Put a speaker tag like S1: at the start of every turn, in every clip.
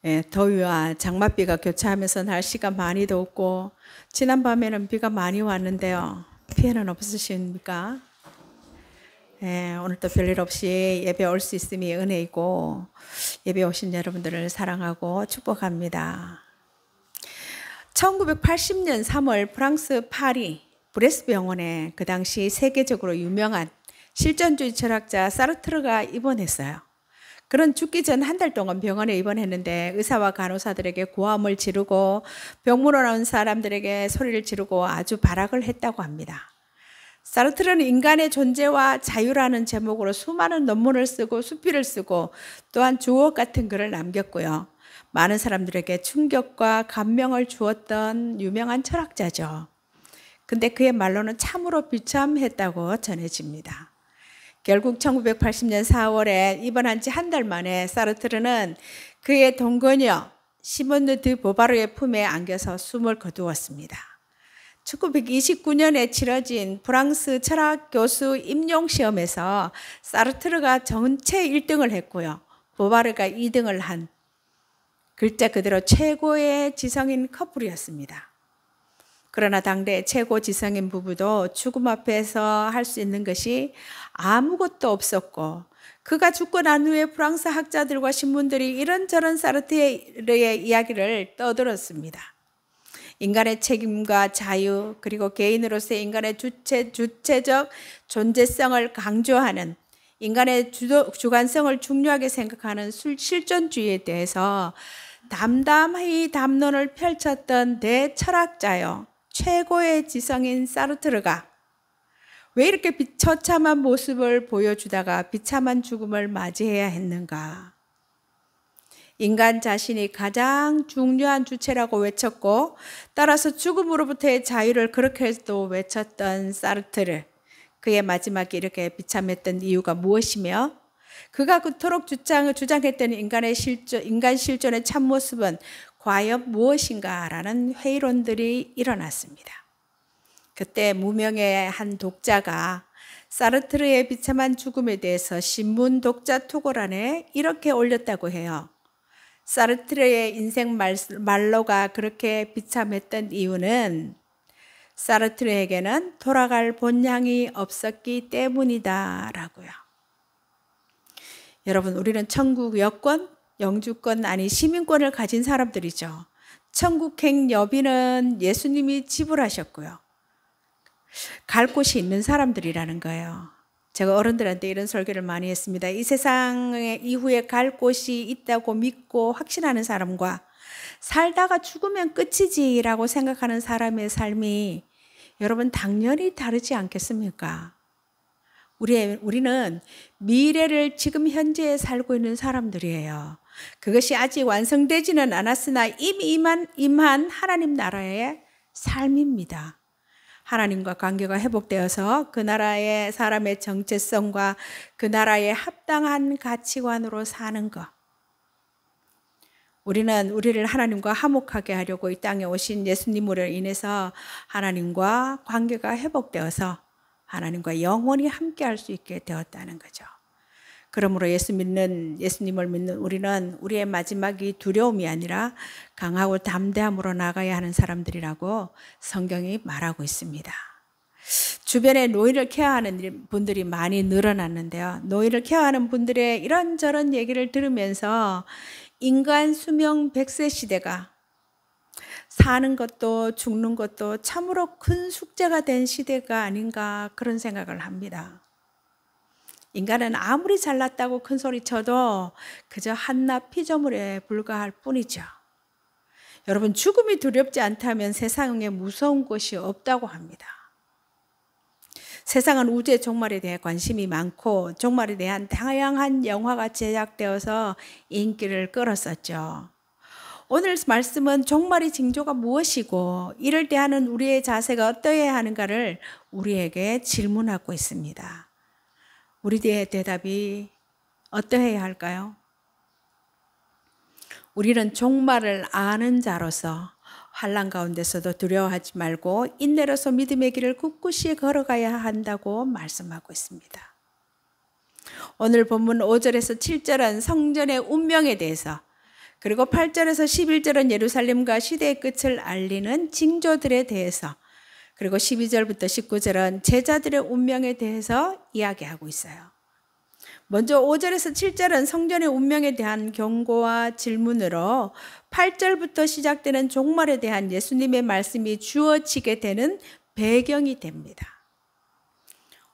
S1: 예, 더위와 장맛비가 교차하면서 날씨가 많이 덥고 지난밤에는 비가 많이 왔는데요. 피해는 없으십니까? 예, 오늘도 별일 없이 예배 올 수 있음이 은혜이고 예배 오신 여러분들을 사랑하고 축복합니다. 1980년 3월 프랑스 파리 브레스 병원에 그 당시 세계적으로 유명한 실존주의 철학자 사르트르가 입원했어요. 그런 죽기 전 한 달 동안 병원에 입원했는데 의사와 간호사들에게 고함을 지르고 병문안 온 사람들에게 소리를 지르고 아주 발악을 했다고 합니다. 사르트르는 인간의 존재와 자유라는 제목으로 수많은 논문을 쓰고 수필을 쓰고 또한 주옥 같은 글을 남겼고요. 많은 사람들에게 충격과 감명을 주었던 유명한 철학자죠. 근데 그의 말로는 참으로 비참했다고 전해집니다. 결국 1980년 4월에 입원한 지 한 달 만에 사르트르는 그의 동거녀 시몬느 드 보바르의 품에 안겨서 숨을 거두었습니다. 1929년에 치러진 프랑스 철학 교수 임용 시험에서 사르트르가 전체 1등을 했고요. 보바르가 2등을 한 글자 그대로 최고의 지성인 커플이었습니다. 그러나 당대 최고 지성인 부부도 죽음 앞에서 할 수 있는 것이 아무것도 없었고 그가 죽고 난 후에 프랑스 학자들과 신문들이 이런저런 사르트르의 이야기를 떠들었습니다. 인간의 책임과 자유 그리고 개인으로서의 인간의 주체적 존재성을 강조하는 인간의 주관성을 중요하게 생각하는 실존주의에 대해서 담담히 담론을 펼쳤던 대철학자요. 최고의 지성인 사르트르가 왜 이렇게 처참한 모습을 보여주다가 비참한 죽음을 맞이해야 했는가? 인간 자신이 가장 중요한 주체라고 외쳤고 따라서 죽음으로부터의 자유를 그렇게도 외쳤던 사르트르. 그의 마지막이 이렇게 비참했던 이유가 무엇이며 그가 그토록 주장했던 인간 실존의 참모습은 과연 무엇인가라는 회의론들이 일어났습니다. 그때 무명의 한 독자가 사르트르의 비참한 죽음에 대해서 신문 독자 토고란에 이렇게 올렸다고 해요. 사르트르의 인생 말로가 그렇게 비참했던 이유는 사르트르에게는 돌아갈 본향이 없었기 때문이다라고요. 여러분, 우리는 천국 여권, 영주권 아니 시민권을 가진 사람들이죠. 천국행 여비는 예수님이 지불하셨고요. 갈 곳이 있는 사람들이라는 거예요. 제가 어른들한테 이런 설교를 많이 했습니다. 이 세상에 이후에 갈 곳이 있다고 믿고 확신하는 사람과 살다가 죽으면 끝이지라고 생각하는 사람의 삶이 여러분 당연히 다르지 않겠습니까? 우리는 미래를 지금 현재에 살고 있는 사람들이에요. 그것이 아직 완성되지는 않았으나 이미 임한 하나님 나라의 삶입니다. 하나님과 관계가 회복되어서 그 나라의 사람의 정체성과 그 나라의 합당한 가치관으로 사는 것. 우리는 우리를 하나님과 화목하게 하려고 이 땅에 오신 예수님으로 인해서 하나님과 관계가 회복되어서 하나님과 영원히 함께 할 수 있게 되었다는 거죠. 그러므로 예수님을 믿는 우리는 우리의 마지막이 두려움이 아니라 강하고 담대함으로 나가야 하는 사람들이라고 성경이 말하고 있습니다. 주변에 노인을 케어하는 분들이 많이 늘어났는데요. 노인을 케어하는 분들의 이런저런 얘기를 들으면서 인간 수명 100세 시대가 사는 것도 죽는 것도 참으로 큰 숙제가 된 시대가 아닌가 그런 생각을 합니다. 인간은 아무리 잘났다고 큰 소리 쳐도 그저 한낱 피조물에 불과할 뿐이죠. 여러분, 죽음이 두렵지 않다면 세상에 무서운 것이 없다고 합니다. 세상은 우주의 종말에 대해 관심이 많고 종말에 대한 다양한 영화가 제작되어서 인기를 끌었었죠. 오늘 말씀은 종말의 징조가 무엇이고 이를 대하는 우리의 자세가 어떠해야 하는가를 우리에게 질문하고 있습니다. 우리의 대답이 어떠해야 할까요? 우리는 종말을 아는 자로서 환난 가운데서도 두려워하지 말고 인내로서 믿음의 길을 꿋꿋이 걸어가야 한다고 말씀하고 있습니다. 오늘 본문 5절에서 7절은 성전의 운명에 대해서 그리고 8절에서 11절은 예루살렘과 시대의 끝을 알리는 징조들에 대해서, 그리고 12절부터 19절은 제자들의 운명에 대해서 이야기하고 있어요. 먼저 5절에서 7절은 성전의 운명에 대한 경고와 질문으로 8절부터 시작되는 종말에 대한 예수님의 말씀이 주어지게 되는 배경이 됩니다.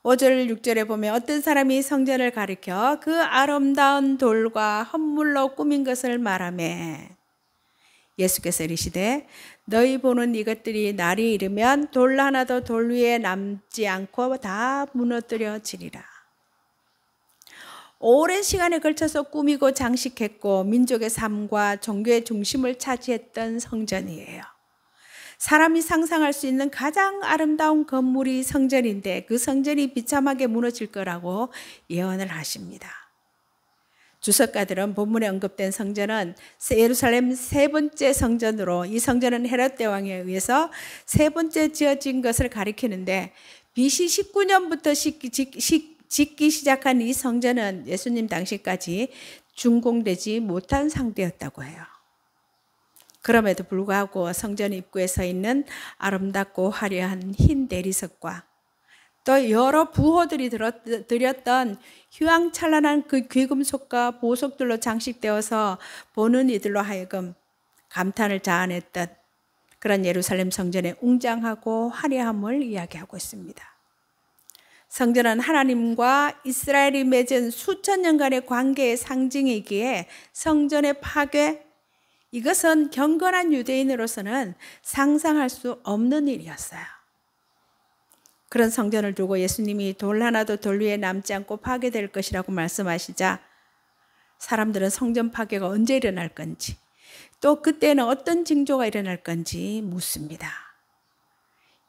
S1: 5절, 6절에 보면 어떤 사람이 성전을 가리켜 그 아름다운 돌과 헌물로 꾸민 것을 말하매 예수께서 이르시되 너희 보는 이것들이 날이 이르면 돌 하나도 돌 위에 남지 않고 다 무너뜨려지리라. 오랜 시간에 걸쳐서 꾸미고 장식했고 민족의 삶과 종교의 중심을 차지했던 성전이에요. 사람이 상상할 수 있는 가장 아름다운 건물이 성전인데 그 성전이 비참하게 무너질 거라고 예언을 하십니다. 주석가들은 본문에 언급된 성전은 예루살렘 세 번째 성전으로, 이 성전은 헤롯 대왕에 의해서 세 번째 지어진 것을 가리키는데 BC 19년부터 짓기 시작한 이 성전은 예수님 당시까지 준공되지 못한 상태였다고 해요. 그럼에도 불구하고 성전 입구에 서 있는 아름답고 화려한 흰 대리석과 또 여러 부호들이 드렸던 휘황찬란한 그 귀금속과 보석들로 장식되어서 보는 이들로 하여금 감탄을 자아냈던 그런 예루살렘 성전의 웅장하고 화려함을 이야기하고 있습니다. 성전은 하나님과 이스라엘이 맺은 수천 년간의 관계의 상징이기에 성전의 파괴, 이것은 경건한 유대인으로서는 상상할 수 없는 일이었어요. 그런 성전을 두고 예수님이 돌 하나도 돌 위에 남지 않고 파괴될 것이라고 말씀하시자 사람들은 성전 파괴가 언제 일어날 건지, 또 그때는 어떤 징조가 일어날 건지 묻습니다.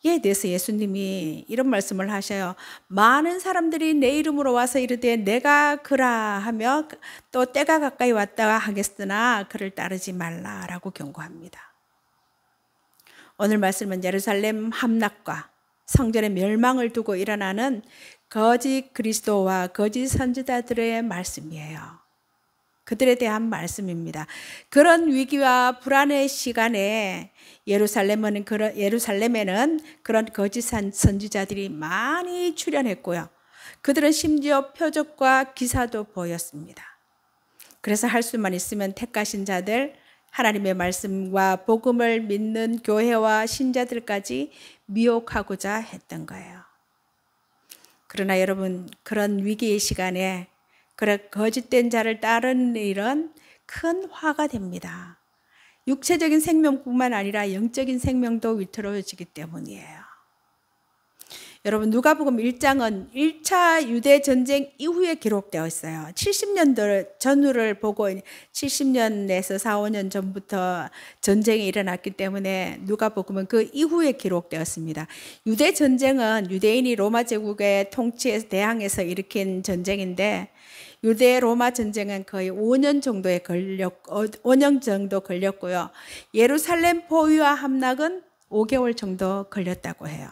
S1: 이에 대해서 예수님이 이런 말씀을 하셔요. 많은 사람들이 내 이름으로 와서 이르되 내가 그라 하며 또 때가 가까이 왔다 하겠으나 그를 따르지 말라라고 경고합니다. 오늘 말씀은 예루살렘 함락과 성전의 멸망을 두고 일어나는 거짓 그리스도와 거짓 선지자들의 말씀이에요. 그들에 대한 말씀입니다. 그런 위기와 불안의 시간에 예루살렘에는 그런 거짓 선지자들이 많이 출현했고요. 그들은 심지어 표적과 기사도 보였습니다. 그래서 할 수만 있으면 택하신 자들, 하나님의 말씀과 복음을 믿는 교회와 신자들까지 미혹하고자 했던 거예요. 그러나 여러분, 그런 위기의 시간에 그런 거짓된 자를 따르는 일은 큰 화가 됩니다. 육체적인 생명뿐만 아니라 영적인 생명도 위태로워지기 때문이에요. 여러분, 누가복음 1장은 1차 유대 전쟁 이후에 기록되어 있어요. 70년도 전후를 보고 70년에서 4, 5년 전부터 전쟁이 일어났기 때문에 누가복음은 그 이후에 기록되었습니다. 유대 전쟁은 유대인이 로마 제국의 통치에 대항해서 일으킨 전쟁인데 유대 로마 전쟁은 거의 5년 정도 걸렸고요. 예루살렘 포위와 함락은 5개월 정도 걸렸다고 해요.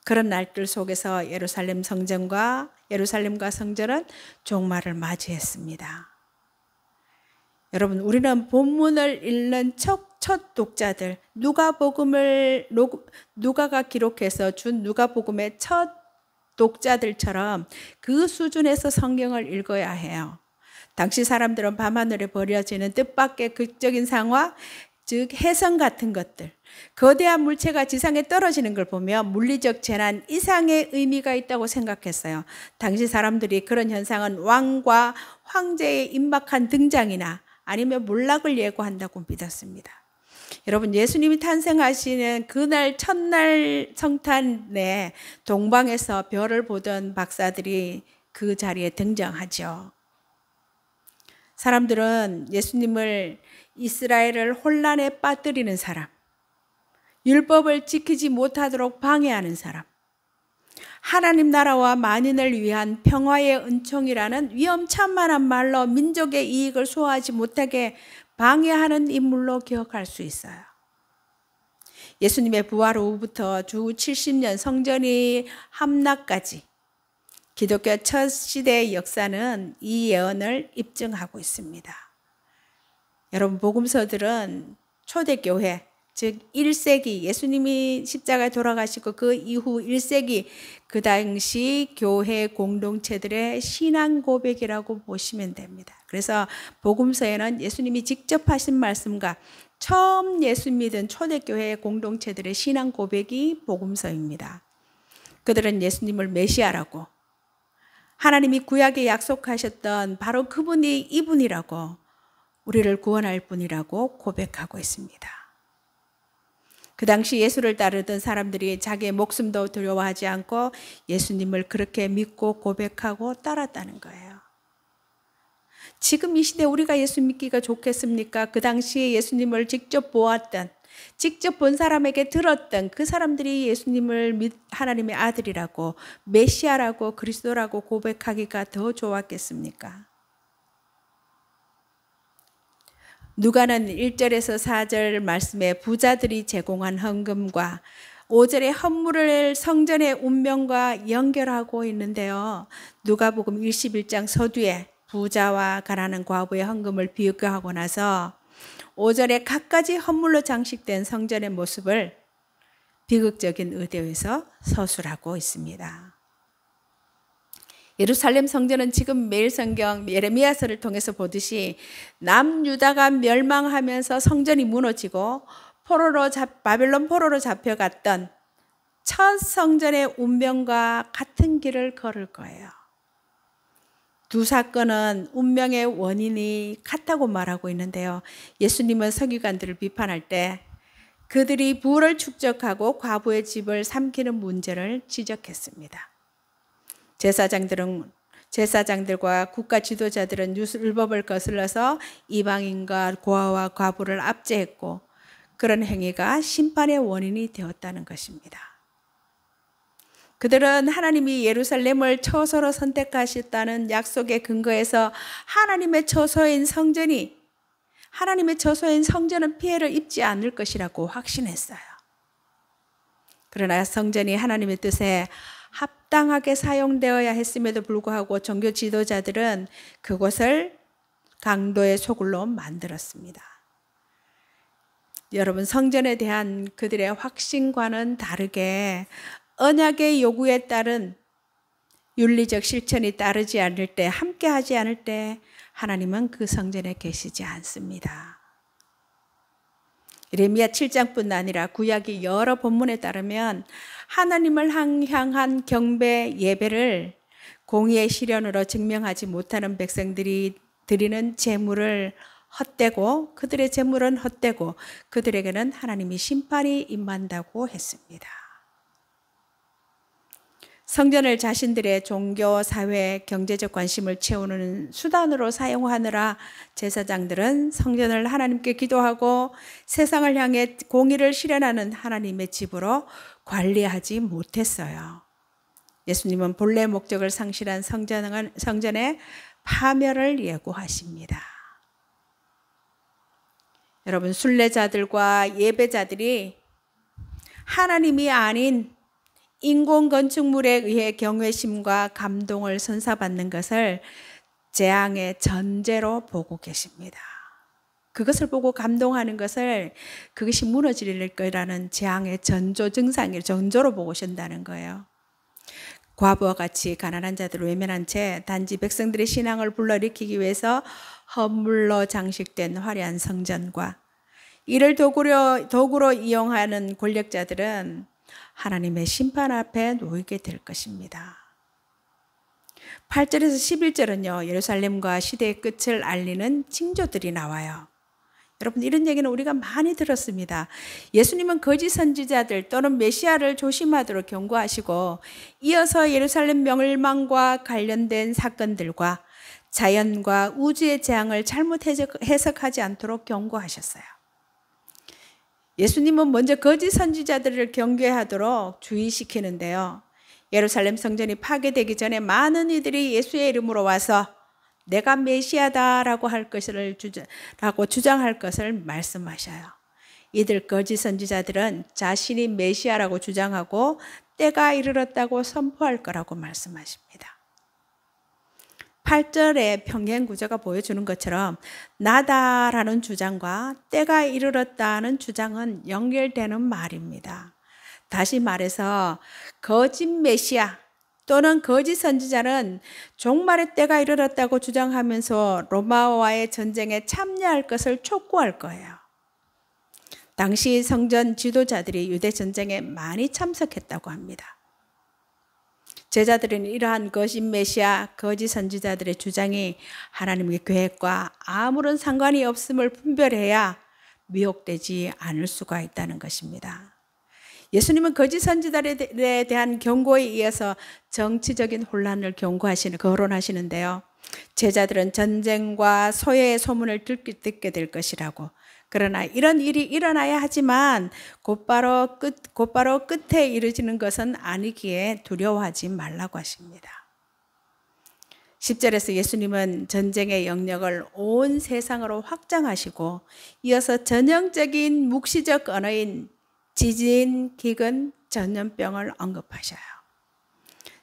S1: 그런 날들 속에서 예루살렘과 성전은 종말을 맞이했습니다. 여러분, 우리는 본문을 읽는 첫 독자들, 누가가 기록해서 준 누가복음의 첫 독자들처럼 그 수준에서 성경을 읽어야 해요. 당시 사람들은 밤하늘에 버려지는 뜻밖의 극적인 상황, 즉 해성 같은 것들, 거대한 물체가 지상에 떨어지는 걸 보면 물리적 재난 이상의 의미가 있다고 생각했어요. 당시 사람들이 그런 현상은 왕과 황제의 임박한 등장이나 아니면 몰락을 예고한다고 믿었습니다. 여러분, 예수님이 탄생하시는 그날 첫날 성탄에 동방에서 별을 보던 박사들이 그 자리에 등장하죠. 사람들은 예수님을 이스라엘을 혼란에 빠뜨리는 사람, 율법을 지키지 못하도록 방해하는 사람, 하나님 나라와 만인을 위한 평화의 은총이라는 위험천만한 말로 민족의 이익을 소화하지 못하게 방해하는 인물로 기억할 수 있어요. 예수님의 부활 후부터 주 70년 성전이 함락까지 기독교 첫 시대의 역사는 이 예언을 입증하고 있습니다. 여러분, 복음서들은 초대교회, 즉 1세기 예수님이 십자가에 돌아가시고 그 이후 1세기 그 당시 교회 공동체들의 신앙 고백이라고 보시면 됩니다. 그래서 복음서에는 예수님이 직접 하신 말씀과 처음 예수 믿은 초대교회 공동체들의 신앙 고백이 복음서입니다. 그들은 예수님을 메시아라고, 하나님이 구약에 약속하셨던 바로 그분이 이분이라고, 우리를 구원할 분이라고 고백하고 있습니다. 그 당시 예수를 따르던 사람들이 자기의 목숨도 두려워하지 않고 예수님을 그렇게 믿고 고백하고 따랐다는 거예요. 지금 이 시대 우리가 예수 믿기가 좋겠습니까? 그 당시에 예수님을 직접 보았던, 직접 본 사람에게 들었던 그 사람들이 예수님을 하나님의 아들이라고, 메시아라고, 그리스도라고 고백하기가 더 좋았겠습니까? 누가는 1절에서 4절 말씀에 부자들이 제공한 헌금과 5절의 헌물을 성전의 운명과 연결하고 있는데요. 누가복음 21장 서두에 부자와 가난한 과부의 헌금을 비교하고 나서 5절에 갖가지 헌물로 장식된 성전의 모습을 비극적인 의도에서 서술하고 있습니다. 예루살렘 성전은 지금 매일 성경 예레미야서를 통해서 보듯이 남유다가 멸망하면서 성전이 무너지고 바벨론 포로로 잡혀갔던 첫 성전의 운명과 같은 길을 걸을 거예요. 두 사건은 운명의 원인이 같다고 말하고 있는데요. 예수님은 서기관들을 비판할 때 그들이 부를 축적하고 과부의 집을 삼키는 문제를 지적했습니다. 제사장들과 국가 지도자들은 율법을 거슬러서 이방인과 고아와 과부를 압제했고 그런 행위가 심판의 원인이 되었다는 것입니다. 그들은 하나님이 예루살렘을 처소로 선택하셨다는 약속에 근거해서 하나님의 처소인 성전은 피해를 입지 않을 것이라고 확신했어요. 그러나 성전이 하나님의 뜻에 합당하게 사용되어야 했음에도 불구하고 종교 지도자들은 그곳을 강도의 소굴로 만들었습니다. 여러분, 성전에 대한 그들의 확신과는 다르게 언약의 요구에 따른 윤리적 실천이 따르지 않을 때, 함께하지 않을 때 하나님은 그 성전에 계시지 않습니다. 예레미야 7장뿐 아니라 구약의 여러 본문에 따르면 하나님을 향한 경배 예배를 공의의 실현으로 증명하지 못하는 백성들이 드리는 제물을 헛되고 그들의 제물은 헛되고 그들에게는 하나님이 심판이 임한다고 했습니다. 성전을 자신들의 종교, 사회, 경제적 관심을 채우는 수단으로 사용하느라 제사장들은 성전을 하나님께 기도하고 세상을 향해 공의를 실현하는 하나님의 집으로 관리하지 못했어요. 예수님은 본래 목적을 상실한 성전의 파멸을 예고하십니다. 여러분, 순례자들과 예배자들이 하나님이 아닌 인공 건축물에 의해 경외심과 감동을 선사받는 것을 재앙의 전제로 보고 계십니다. 그것을 보고 감동하는 것을 그것이 무너질 거라는 재앙의 전조로 보고 오신다는 거예요. 과부와 같이 가난한 자들을 외면한 채 단지 백성들의 신앙을 불러일으키기 위해서 헌물로 장식된 화려한 성전과 이를 도구로 이용하는 권력자들은 하나님의 심판 앞에 놓이게 될 것입니다. 8절에서 11절은요, 예루살렘과 시대의 끝을 알리는 징조들이 나와요. 여러분, 이런 얘기는 우리가 많이 들었습니다. 예수님은 거짓 선지자들 또는 메시아를 조심하도록 경고하시고 이어서 예루살렘 멸망과 관련된 사건들과 자연과 우주의 재앙을 잘못 해석하지 않도록 경고하셨어요. 예수님은 먼저 거짓 선지자들을 경계하도록 주의시키는데요. 예루살렘 성전이 파괴되기 전에 많은 이들이 예수의 이름으로 와서 내가 메시아다라고 주장할 것을 말씀하셔요. 이들 거짓 선지자들은 자신이 메시아라고 주장하고 때가 이르렀다고 선포할 거라고 말씀하십니다. 8절의 평행 구조가 보여주는 것처럼 나다라는 주장과 때가 이르렀다는 주장은 연결되는 말입니다. 다시 말해서 거짓 메시아 또는 거짓 선지자는 종말의 때가 이르렀다고 주장하면서 로마와의 전쟁에 참여할 것을 촉구할 거예요. 당시 성전 지도자들이 유대 전쟁에 많이 참석했다고 합니다. 제자들은 이러한 거짓 메시아, 거짓 선지자들의 주장이 하나님의 계획과 아무런 상관이 없음을 분별해야 미혹되지 않을 수가 있다는 것입니다. 예수님은 거짓 선지자들에 대한 경고에 이어서 정치적인 혼란을 거론하시는데요. 제자들은 전쟁과 소외의 소문을 듣게 될 것이라고. 그러나 이런 일이 일어나야 하지만 곧바로 끝에 이르지는 것은 아니기에 두려워하지 말라고 하십니다. 10절에서 예수님은 전쟁의 영역을 온 세상으로 확장하시고 이어서 전형적인 묵시적 언어인 지진, 기근, 전염병을 언급하셔요.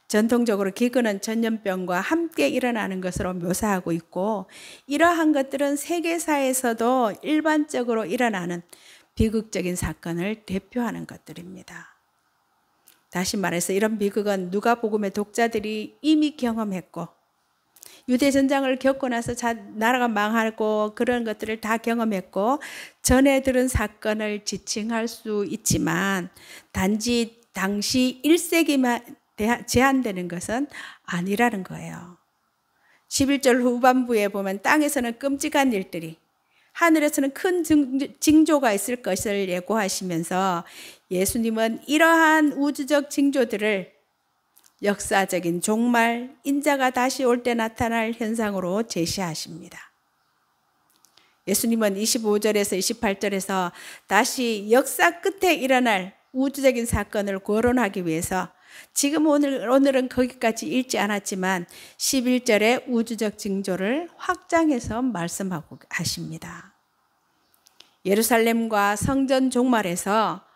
S1: 전통적으로 기근은 전염병과 함께 일어나는 것으로 묘사하고 있고 이러한 것들은 세계사에서도 일반적으로 일어나는 비극적인 사건을 대표하는 것들입니다. 다시 말해서 이런 비극은 누가복음의 독자들이 이미 경험했고 유대 전쟁을 겪고 나서 나라가 망하고 그런 것들을 다 경험했고 전에 들은 사건을 지칭할 수 있지만 단지 당시 1세기만 제한되는 것은 아니라는 거예요. 11절 후반부에 보면 땅에서는 끔찍한 일들이 하늘에서는 큰 징조가 있을 것을 예고하시면서 예수님은 이러한 우주적 징조들을 역사적인 종말, 인자가 다시 올 때 나타날 현상으로 제시하십니다. 예수님은 25절에서 28절에서 다시 역사 끝에 일어날 우주적인 사건을 거론하기 위해서 지금 오늘은 거기까지 읽지 않았지만 11절의 우주적 징조를 확장해서 말씀하고 하십니다. 예루살렘과 성전 종말에서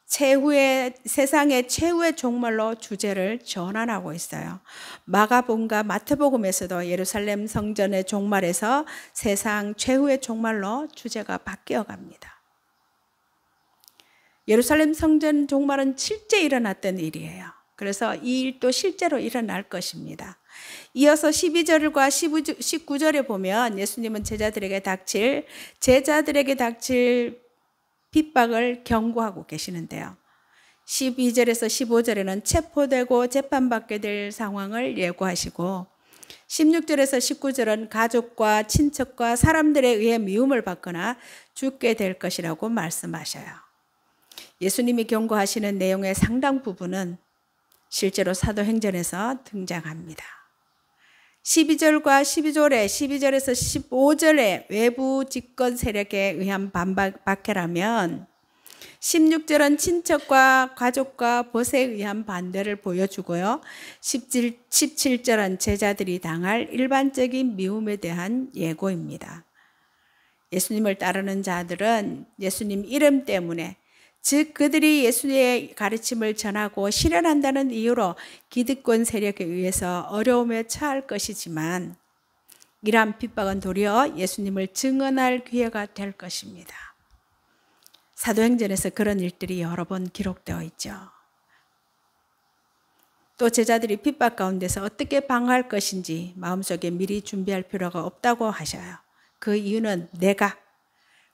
S1: 세상의 최후의 종말로 주제를 전환하고 있어요. 마가복음과 마태복음에서도 예루살렘 성전의 종말에서 세상 최후의 종말로 주제가 바뀌어 갑니다. 예루살렘 성전 종말은 실제 일어났던 일이에요. 그래서 이 일도 실제로 일어날 것입니다. 이어서 12절과 19절에 보면 예수님은 제자들에게 닥칠 핍박을 경고하고 계시는데요. 12절에서 15절에는 체포되고 재판받게 될 상황을 예고하시고 16절에서 19절은 가족과 친척과 사람들에 의해 미움을 받거나 죽게 될 것이라고 말씀하셔요. 예수님이 경고하시는 내용의 상당 부분은 실제로 사도행전에서 등장합니다. 12절과 12절에서 15절의 외부 집권 세력에 의한 박해라면 16절은 친척과 가족과 벗에 의한 반대를 보여주고요. 17절은 제자들이 당할 일반적인 미움에 대한 예고입니다. 예수님을 따르는 자들은 예수님 이름 때문에 즉 그들이 예수의 가르침을 전하고 실현한다는 이유로 기득권 세력에 의해서 어려움에 처할 것이지만 이러한 핍박은 도리어 예수님을 증언할 기회가 될 것입니다. 사도행전에서 그런 일들이 여러 번 기록되어 있죠. 또 제자들이 핍박 가운데서 어떻게 방어할 것인지 마음속에 미리 준비할 필요가 없다고 하셔요. 그 이유는 내가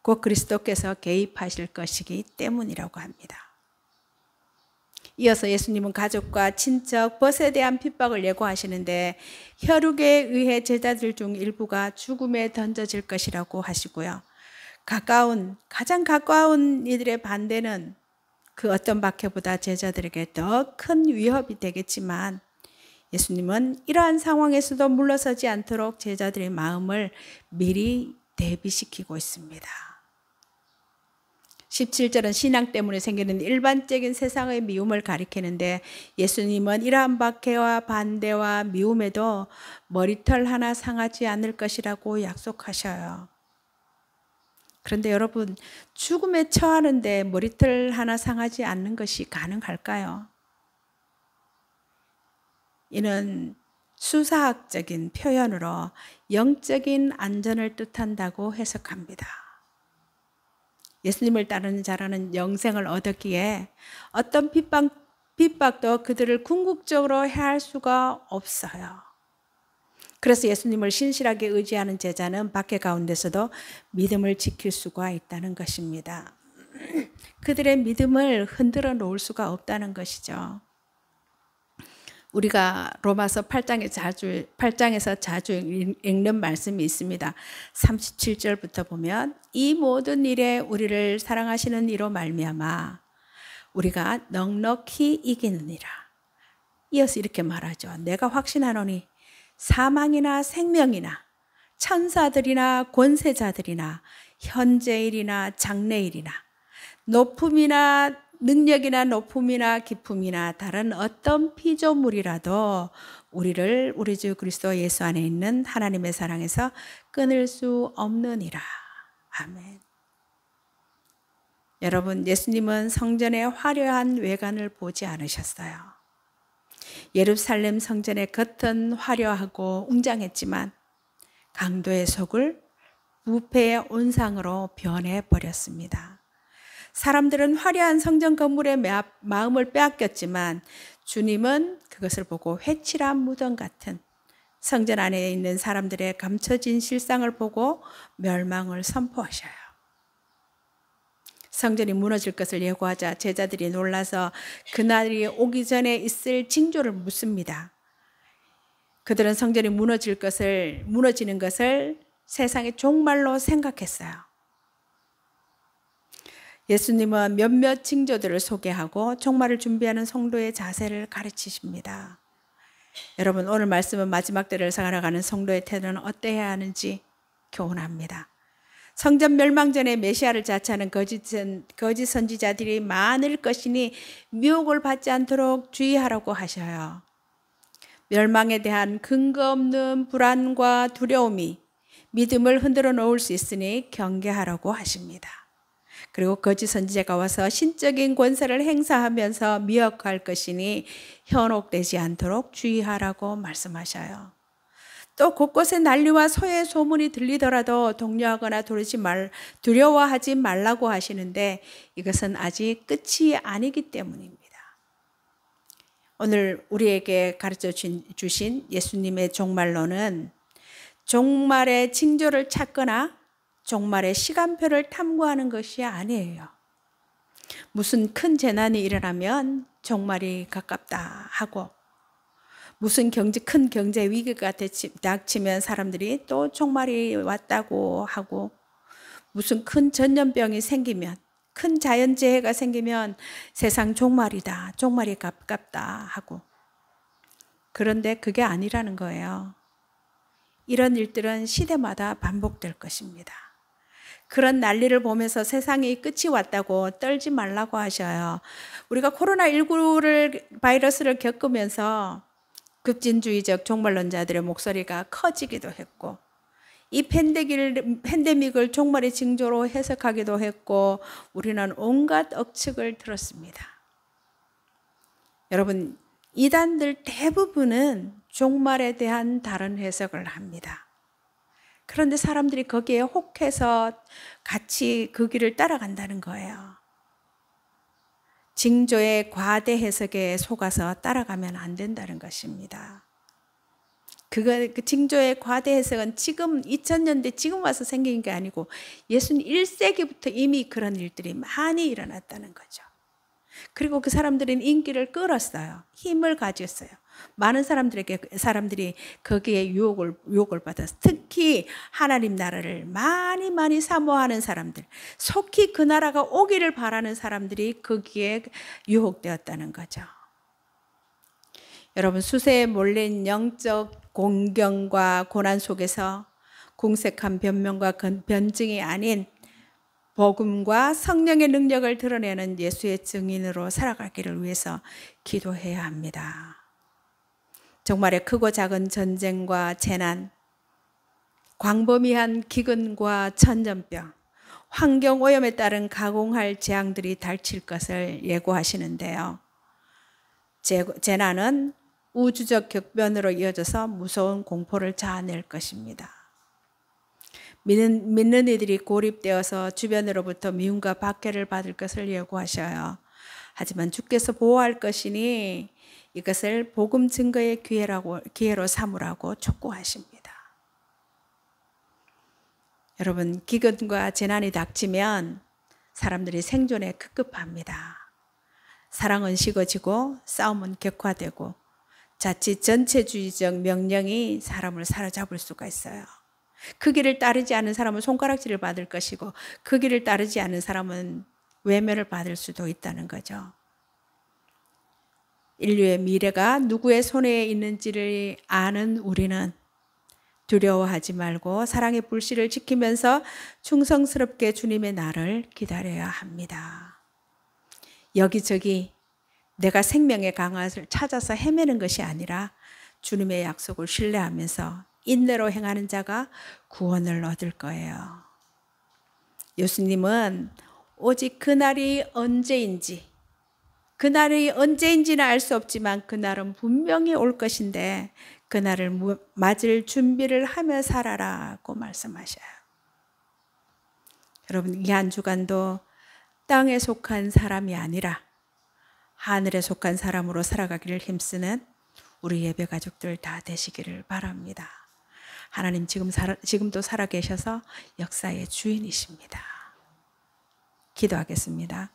S1: 곧 그리스도께서 개입하실 것이기 때문이라고 합니다. 이어서 예수님은 가족과 친척, 벗에 대한 핍박을 예고하시는데 혈육에 의해 제자들 중 일부가 죽음에 던져질 것이라고 하시고요. 가장 가까운 이들의 반대는 그 어떤 박해보다 제자들에게 더 큰 위협이 되겠지만 예수님은 이러한 상황에서도 물러서지 않도록 제자들의 마음을 미리 대비시키고 있습니다. 17절은 신앙 때문에 생기는 일반적인 세상의 미움을 가리키는데 예수님은 이러한 박해와 반대와 미움에도 머리털 하나 상하지 않을 것이라고 약속하셔요. 그런데 여러분, 죽음에 처하는데 머리털 하나 상하지 않는 것이 가능할까요? 이는 수사학적인 표현으로 영적인 안전을 뜻한다고 해석합니다. 예수님을 따르는 자라는 영생을 얻었기에 어떤 핍박도 그들을 궁극적으로 해할 수가 없어요. 그래서 예수님을 신실하게 의지하는 제자는 박해 가운데서도 믿음을 지킬 수가 있다는 것입니다. 그들의 믿음을 흔들어 놓을 수가 없다는 것이죠. 우리가 로마서 8장에서 자주 읽는 말씀이 있습니다. 37절부터 보면 이 모든 일에 우리를 사랑하시는 이로 말미암아 우리가 넉넉히 이기느니라. 이어서 이렇게 말하죠. 내가 확신하노니 사망이나 생명이나 천사들이나 권세자들이나 현재일이나 장래일이나 높음이나 능력이나 높음이나 기품이나 다른 어떤 피조물이라도 우리를 우리 주 그리스도 예수 안에 있는 하나님의 사랑에서 끊을 수 없느니라. 아멘. 여러분, 예수님은 성전의 화려한 외관을 보지 않으셨어요. 예루살렘 성전의 겉은 화려하고 웅장했지만 강도의 속을 부패의 온상으로 변해버렸습니다. 사람들은 화려한 성전 건물에 마음을 빼앗겼지만 주님은 그것을 보고 회칠한 무덤 같은 성전 안에 있는 사람들의 감춰진 실상을 보고 멸망을 선포하셔요. 성전이 무너질 것을 예고하자 제자들이 놀라서 그날이 오기 전에 있을 징조를 묻습니다. 그들은 성전이 무너지는 것을 세상의 종말로 생각했어요. 예수님은 몇몇 징조들을 소개하고 종말을 준비하는 성도의 자세를 가르치십니다. 여러분, 오늘 말씀은 마지막 때를 살아가는 성도의 태도는 어때야 하는지 교훈합니다. 성전 멸망 전에 메시아를 자처하는 거짓 선지자들이 많을 것이니 미혹을 받지 않도록 주의하라고 하셔요. 멸망에 대한 근거 없는 불안과 두려움이 믿음을 흔들어 놓을 수 있으니 경계하라고 하십니다. 그리고 거짓 선지자가 와서 신적인 권세를 행사하면서 미혹할 것이니 현혹되지 않도록 주의하라고 말씀하셔요. 또 곳곳에 난리와 소의 소문이 들리더라도 동요하거나 두려워하지 말라고 하시는데 이것은 아직 끝이 아니기 때문입니다. 오늘 우리에게 가르쳐 주신 예수님의 종말론은 종말의 징조를 찾거나 종말의 시간표를 탐구하는 것이 아니에요. 무슨 큰 재난이 일어나면 종말이 가깝다 하고 무슨 큰 경제 위기가 닥치면 사람들이 또 종말이 왔다고 하고 무슨 큰 전염병이 생기면 큰 자연재해가 생기면 세상 종말이다, 종말이 가깝다 하고 그런데 그게 아니라는 거예요. 이런 일들은 시대마다 반복될 것입니다. 그런 난리를 보면서 세상의 끝이 왔다고 떨지 말라고 하셔요. 우리가 코로나19 바이러스를 겪으면서 급진주의적 종말론자들의 목소리가 커지기도 했고 이 팬데믹을 종말의 징조로 해석하기도 했고 우리는 온갖 억측을 들었습니다. 여러분, 이단들 대부분은 종말에 대한 다른 해석을 합니다. 그런데 사람들이 거기에 혹해서 같이 그 길을 따라간다는 거예요. 징조의 과대 해석에 속아서 따라가면 안 된다는 것입니다. 그 징조의 과대 해석은 지금 2000년대 지금 와서 생긴 게 아니고 예수님 1세기부터 이미 그런 일들이 많이 일어났다는 거죠. 그리고 그 사람들은 인기를 끌었어요. 힘을 가졌어요. 많은 사람들이 거기에 유혹을 받아서 특히 하나님 나라를 많이 사모하는 사람들, 속히 그 나라가 오기를 바라는 사람들이 거기에 유혹되었다는 거죠. 여러분, 수세에 몰린 영적 공경과 고난 속에서 궁색한 변명과 변증이 아닌 복음과 성령의 능력을 드러내는 예수의 증인으로 살아가기를 위해서 기도해야 합니다. 정말의 크고 작은 전쟁과 재난, 광범위한 기근과 천연병, 환경오염에 따른 가공할 재앙들이 닥칠 것을 예고하시는데요. 재난은 우주적 격변으로 이어져서 무서운 공포를 자아낼 것입니다. 믿는 이들이 고립되어서 주변으로부터 미움과 박해를 받을 것을 예고하셔요. 하지만 주께서 보호할 것이니 이것을 복음 증거의 기회로 삼으라고 촉구하십니다. 여러분, 기근과 재난이 닥치면 사람들이 생존에 급급합니다. 사랑은 식어지고 싸움은 격화되고 자칫 전체주의적 명령이 사람을 사로잡을 수가 있어요. 그 길을 따르지 않은 사람은 손가락질을 받을 것이고 그 길을 따르지 않은 사람은 외면을 받을 수도 있다는 거죠. 인류의 미래가 누구의 손에 있는지를 아는 우리는 두려워하지 말고 사랑의 불씨를 지키면서 충성스럽게 주님의 날을 기다려야 합니다. 여기저기 내가 생명의 강화를 찾아서 헤매는 것이 아니라 주님의 약속을 신뢰하면서 인내로 행하는 자가 구원을 얻을 거예요. 예수님은 오직 그날이 언제인지는 알 수 없지만 그날은 분명히 올 것인데 그날을 맞을 준비를 하며 살아라고 말씀하셔요. 여러분, 이 한 주간도 땅에 속한 사람이 아니라 하늘에 속한 사람으로 살아가기를 힘쓰는 우리 예배 가족들 다 되시기를 바랍니다. 하나님 지금도 살아계셔서 역사의 주인이십니다. 기도하겠습니다.